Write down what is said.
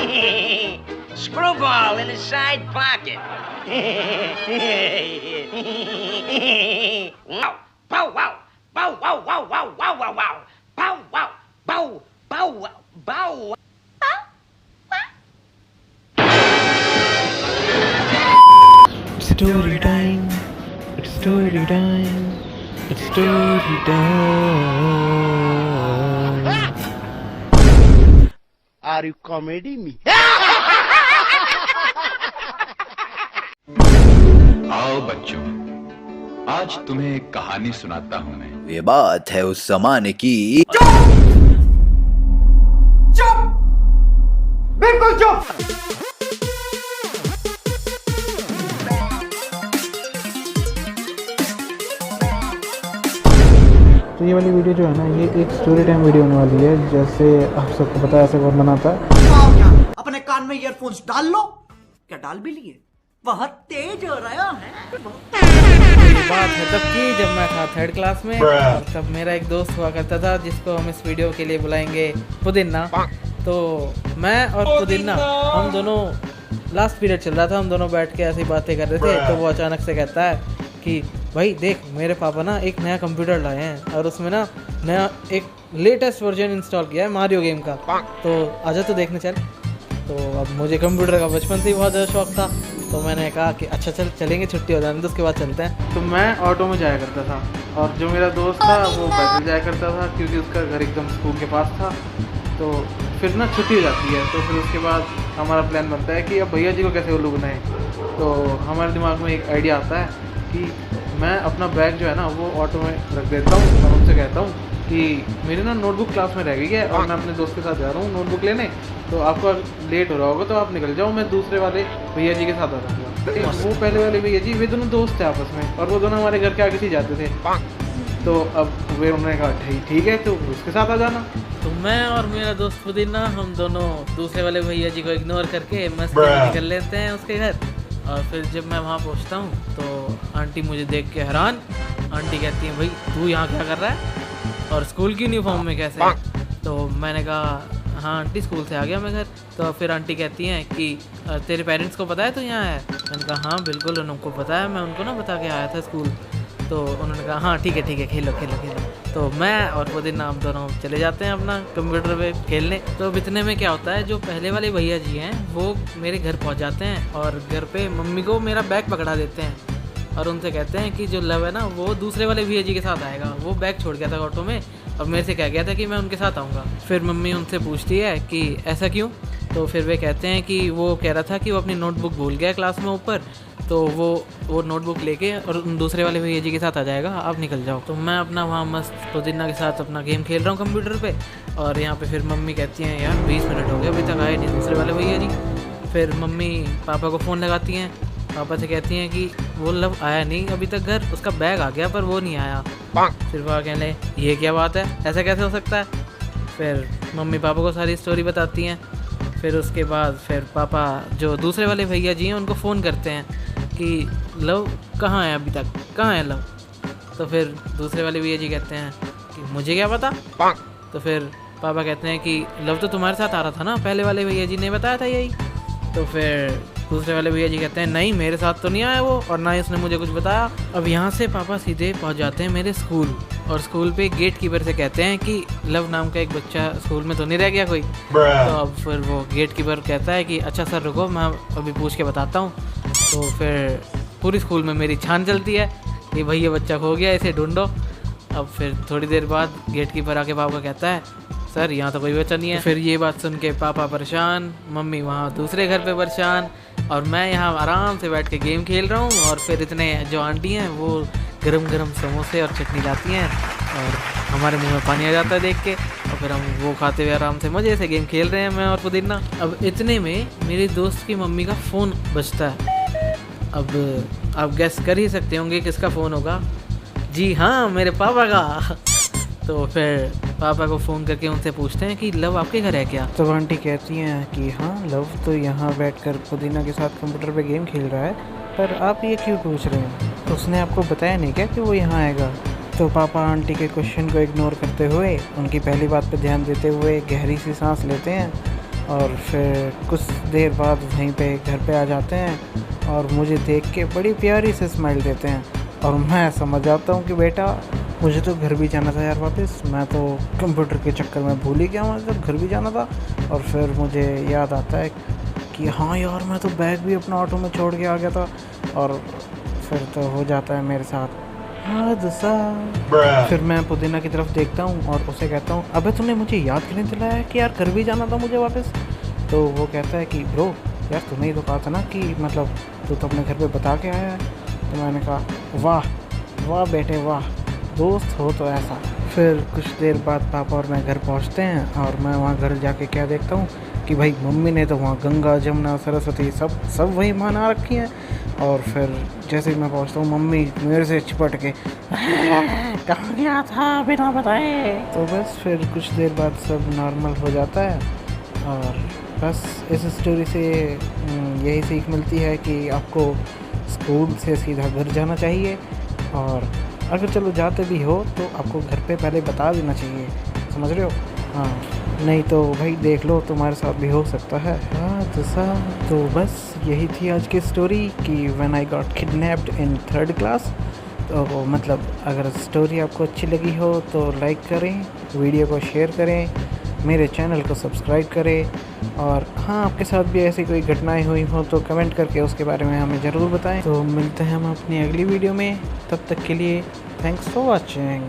Screwball in his side pocket. Wow, bow, wow, bow, wow, wow, wow, wow, wow, wow, bow, wow, bow, bow, bow. Story time. It's story time. It's story time. Are you comedy me? आओ बच्चों, आज तुम्हें एक कहानी सुनाता हूँ मैं। ये बात है उस जमाने की। चुप! बिल्कुल चुप! तो ये वाली वीडियो जो है ना, ये एक स्टोरी टाइम वीडियो होने वाली है। जैसे आप सबको पता है ऐसे कौन बनाता है। क्या अपने कान में ईयरफोन्स डाल लो। क्या डाल भी लिए? बहुत तेज हो रहा है। ये बात है तब की जब मैं था 3rd क्लास में, और तब मेरा एक दोस्त हुआ करता था जिसको हम इस वीडियो के लिए बुलाएंगे पुदीना। तो मैं और पुदीना हम दोनों, लास्ट पीरियड चल रहा था, हम दोनों बैठ के ऐसी बातें कर रहे थे। तो वो अचानक से कहता है कि भाई देख, मेरे पापा ना एक नया कंप्यूटर लाए हैं और उसमें ना नया एक लेटेस्ट वर्जन इंस्टॉल किया है मारियो गेम का। तो आजा तो देखने चल। तो अब मुझे कंप्यूटर का बचपन से ही बहुत ज़्यादा शौक था, तो मैंने कहा कि अच्छा चलेंगे, छुट्टी हो जाने तो उसके बाद चलते हैं। तो मैं ऑटो में जाया करता था और जो मेरा दोस्त था वो पैदल जाया करता था, क्योंकि उसका घर एकदम स्कूल के पास था। तो फिर ना छुट्टी हो जाती है, तो फिर उसके बाद हमारा प्लान बनता है कि अब भैया जी को कैसे उल्लू बनाएं। तो हमारे दिमाग में एक आइडिया आता है कि मैं अपना बैग जो है ना वो ऑटो में रख देता हूँ और उनसे कहता हूँ कि मेरी ना नोटबुक क्लास में रह गई है और मैं अपने दोस्त के साथ जा रहा हूँ नोटबुक लेने, तो आपको लेट हो रहा होगा तो आप निकल जाओ, मैं दूसरे वाले भैया जी के साथ आ जाऊँगा। वो पहले वाले भैया जी वे दोनों दोस्त थे आपस में, और वो दोनों हमारे घर के आगे से जाते थे। तो अब वे उन्होंने कहा ठीक है, तो उसके साथ आ जाना। तो मैं और मेरा दोस्त पुदीना हम दोनों दूसरे वाले भैया जी को इग्नोर करके मस्त निकल लेते हैं उसके घर। और फिर जब मैं वहाँ पहुँचता हूँ तो आंटी मुझे देख के हैरान। आंटी कहती है भाई तू यहाँ क्या कर रहा है और स्कूल की यूनिफॉर्म में कैसे? तो मैंने कहा हाँ आंटी स्कूल से आ गया मैं घर। तो फिर आंटी कहती हैं कि तेरे पेरेंट्स को पता है तू यहाँ है? मैंने कहा हाँ बिल्कुल उनको पता है, मैं उनको ना बता के आया था स्कूल। तो उन्होंने कहा हाँ ठीक है खेलो। तो मैं और पुदीना हम दोनों चले जाते हैं अपना कंप्यूटर पे खेलने। तो इतने में क्या होता है, जो पहले वाले भैया जी हैं वो मेरे घर पहुंच जाते हैं और घर पे मम्मी को मेरा बैग पकड़ा देते हैं और उनसे कहते हैं कि जो लव है ना वो दूसरे वाले भैया जी के साथ आएगा। वो बैग छोड़ गया था ऑटो में और मेरे से कह गया था कि मैं उनके साथ आऊँगा। फिर मम्मी उनसे पूछती है कि ऐसा क्यों? तो फिर वे कहते हैं कि वो कह रहा था कि वो अपनी नोटबुक भूल गया क्लास में ऊपर, तो वो नोटबुक लेके और दूसरे वाले भैया जी के साथ आ जाएगा, आप निकल जाओ। तो मैं अपना वहाँ मस्त पुदीना के साथ अपना गेम खेल रहा हूँ कंप्यूटर पे, और यहाँ पे फिर मम्मी कहती हैं यार 20 मिनट हो गए अभी तक आए नहीं दूसरे वाले भैया जी। फिर मम्मी पापा को फ़ोन लगाती हैं, पापा से कहती हैं कि वो लव आया नहीं अभी तक घर, उसका बैग आ गया पर वो नहीं आया। फिर पापा कहने लगे ये क्या बात है, ऐसा कैसे हो सकता है? फिर मम्मी पापा को सारी स्टोरी बताती हैं। फिर उसके बाद फिर पापा जो दूसरे वाले भैया जी हैं उनको फ़ोन करते हैं कि लव कहाँ है अभी तक, कहाँ है लव? तो फिर दूसरे वाले भैया जी कहते हैं कि मुझे क्या पता। तो फिर पापा कहते हैं कि लव तो तुम्हारे साथ आ रहा था ना, पहले वाले भैया जी ने बताया था यही। तो फिर दूसरे वाले भैया जी कहते हैं नहीं मेरे साथ तो नहीं आया वो, और ना ही उसने मुझे कुछ बताया। अब यहाँ से पापा सीधे पहुँच जाते हैं मेरे स्कूल, और स्कूल पे गेट कीपर से कहते हैं कि लव नाम का एक बच्चा स्कूल में तो नहीं रह गया कोई। तो अब फिर वो गेट कीपर कहता है कि अच्छा सर रुको मैं अभी पूछ के बताता हूँ। तो फिर पूरी स्कूल में मेरी छान चलती है कि भाई ये बच्चा खो गया, इसे ढूंढो। अब फिर थोड़ी देर बाद गेट कीपर आके पापा को कहता है सर यहाँ तो कोई बच्चा नहीं है। फिर ये बात सुन के पापा परेशान, मम्मी वहाँ दूसरे घर पे परेशान, और मैं यहाँ आराम से बैठ के गेम खेल रहा हूँ। और फिर इतने जो आंटी हैं वो गरम गरम समोसे और चटनी लाती हैं और हमारे मुंह में पानी आ जाता है देख के, और फिर हम वो खाते हुए आराम से मज़े से गेम खेल रहे हैं मैं और पुदीना। अब इतने में मेरे दोस्त की मम्मी का फ़ोन बजता है। अब आप गेस कर ही सकते होंगे किसका फ़ोन होगा। जी हाँ मेरे पापा का। तो फिर पापा को फ़ोन करके उनसे पूछते हैं कि लव आपके घर है क्या? तब आंटी कहती हैं कि हाँ लव तो यहाँ बैठकर पुदीना के साथ कंप्यूटर पे गेम खेल रहा है, पर आप ये क्यों पूछ रहे हैं? तो उसने आपको बताया नहीं क्या कि वो यहाँ आएगा? तो पापा आंटी के क्वेश्चन को इग्नोर करते हुए उनकी पहली बात पे ध्यान देते हुए गहरी सी सांस लेते हैं और फिर कुछ देर बाद वहीं पे घर पे आ जाते हैं और मुझे देख के बड़ी प्यारी से स्माइल देते हैं। और मैं समझ जाता हूँ कि बेटा मुझे तो घर भी जाना था यार वापस, मैं तो कंप्यूटर के चक्कर में भूल ही गया हूँ, जब घर भी जाना था। और फिर मुझे याद आता है कि हाँ यार मैं तो बैग भी अपना ऑटो में छोड़ के आ गया था। और फिर तो हो जाता है मेरे साथ हादसा। फिर मैं पुदीना की तरफ देखता हूँ और उसे कहता हूँ अबे तूने मुझे याद क्यों नहीं दिलाया कि यार घर भी जाना था मुझे वापस। तो वो कहता है कि ब्रो यार तूने ही तो कहा था ना कि मतलब तू तो अपने घर पे बता के आया है। तो मैंने कहा वाह वाह बेटे वाह, दोस्त हो तो ऐसा। फिर कुछ देर बाद पापा और मैं घर पहुंचते हैं और मैं वहाँ घर जाके क्या देखता हूँ कि भाई मम्मी ने तो वहाँ गंगा जमुना सरस्वती सब वही मना रखी हैं। और फिर जैसे ही मैं पहुँचता हूँ मम्मी मेरे से चिपट के कहाँ गया था बिना बताए। तो बस फिर कुछ देर बाद सब नॉर्मल हो जाता है। और बस इस स्टोरी से यही सीख मिलती है कि आपको स्कूल से सीधा घर जाना चाहिए। और अगर चलो जाते भी हो तो आपको घर पे पहले बता देना चाहिए, समझ रहे हो? हाँ, नहीं तो भाई देख लो तुम्हारे साथ भी हो सकता है हादसा। तो बस यही थी आज की स्टोरी कि when I got kidnapped in 3rd class. तो मतलब अगर स्टोरी आपको अच्छी लगी हो तो लाइक करें, वीडियो को शेयर करें, मेरे चैनल को सब्सक्राइब करें। और हाँ आपके साथ भी ऐसी कोई घटनाएं हुई हो तो कमेंट करके उसके बारे में हमें ज़रूर बताएं। तो मिलते हैं हम अपनी अगली वीडियो में, तब तक के लिए थैंक्स फॉर वॉचिंग।